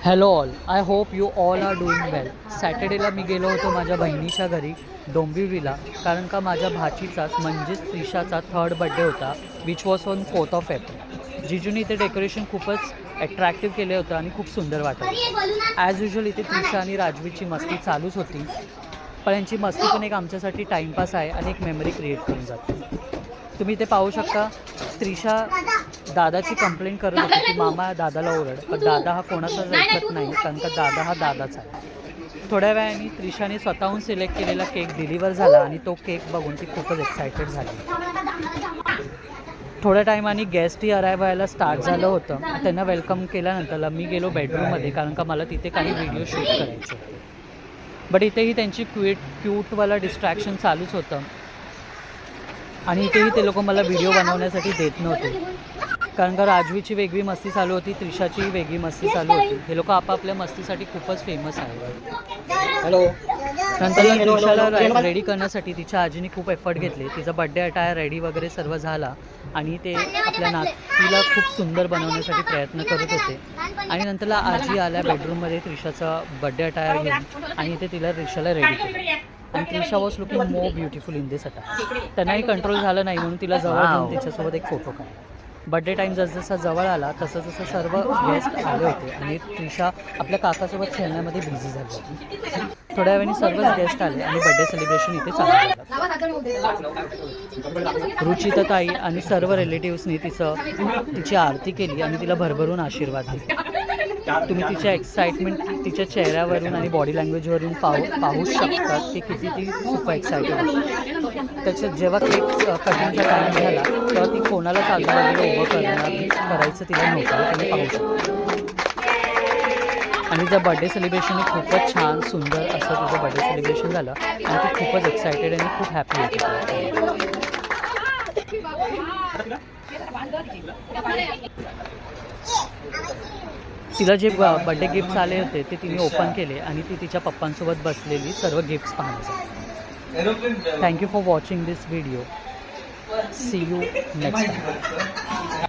Hello all, I hope you all are doing well. सॅटर्डेला मी गेलो होतो माझ्या बहिणीच्या घरी डोंबिवलीला, कारण का माझ्या भाचीचाच म्हणजेच त्रिशाचा 3rd बड्डे होता, which was on 4th of April. जिजूने इथे डेकोरेशन खूपच अट्रॅक्टिव्ह केलं होतं आणि खूप सुंदर वाटत होतं. ॲज युजल इथे त्रिशा आणि राजवीची मस्ती चालूच होती, पण यांची मस्ती पण एक आमच्यासाठी टाईमपास आहे आणि एक मेमरी क्रिएट करून जाते. तुम्ही इथे पाहू शकता, त्रिशा दादाची कंप्लेंट करत होती की मामा दादाला ओरड, पण दादा हा कोणाचाच ऐकत नाही, कारण का दादा हा दादाच आहे. थोड्या वेळाने त्रिशाने स्वतःहून सिलेक्ट केलेला केक डिलिव्हर झाला आणि तो केक बघून ती खूपच एक्सायटेड झाली. थोड्या टायमाने गेस्टही अराईव्ह व्हायला स्टार्ट झालं होतं. त्यांना वेलकम केल्यानंतर मी गेलो बेडरूममध्ये, कारण का मला तिथे काही व्हिडिओ शूट करायचे होते. बट इथेही त्यांची क्यूटवाला डिस्ट्रॅक्शन चालूच होतं आणि इथेही ते लोक मला व्हिडिओ बनवण्यासाठी देत नव्हते, कारण का राजवीची वेगळी मस्ती चालू होती, त्रिशाची वेगळी मस्ती चालू होती. हे लोक आपापल्या मस्तीसाठी खूपच फेमस आहेत. हॅलो. नंतर त्रिशाला रेडी करण्यासाठी तिच्या आजीने खूप एफर्ट घेतले. तिचा बड्डे अटायर रेडी वगैरे सर्व झाला आणि ते आपल्या नातीला खूप सुंदर बनवण्यासाठी प्रयत्न करत होते. आणि नंतरला आजी आल्या बेडरूममध्ये त्रिशाचा बड्डे अटायर घेऊन आणि ते तिला त्रिशाला रेडी केलं. आणि Trisha was looking more beautiful in this attire. त्यांनाही कंट्रोल झालं नाही, म्हणून तिला जवळ घेऊन तिच्यासोबत एक फोटो काढला. बड्डे टाईम जसजसा जवळ आला तसं सर्व गेस्ट आले होते आणि त्रिशा आपल्या काकासोबत खेळण्यामध्ये बिझी झाली होती. थोड्या वेळाने सर्वच गेस्ट आले आणि बड्डे सेलिब्रेशन इथे चालू झालं. रुचिता ताई आणि सर्व रिलेटिव्सनी तिची आरती केली आणि तिला भरभरून आशीर्वाद दिले. तुम्ही तिच्या एक्साइटमेंट तिच्या चेहऱ्यावरून आणि बॉडी लँग्वेजवरून पाहू शकता की किती ती खूप एक्सायटेड होती. त्याच्यात जेव्हा केक कटिंगचा टाईम झाला तेव्हा ती कोणाला चालू वगैरे उभं करायचं तिला नव्हतं, तुम्ही पाहू शकता. आणि तिचं बड्डे सेलिब्रेशन खूपच छान सुंदर असं तिचं बड्डे सेलिब्रेशन झालं आणि ती खूपच एक्सायटेड आणि खूप हॅपी होती. तिला जे बड्डे गिफ्ट्स आले होते ते तिने ओपन केले आणि ती तिच्या पप्पांसोबत बसलेली सर्व गिफ्ट्स पाहण्यासाठी. Thank you for watching this video. See you next time.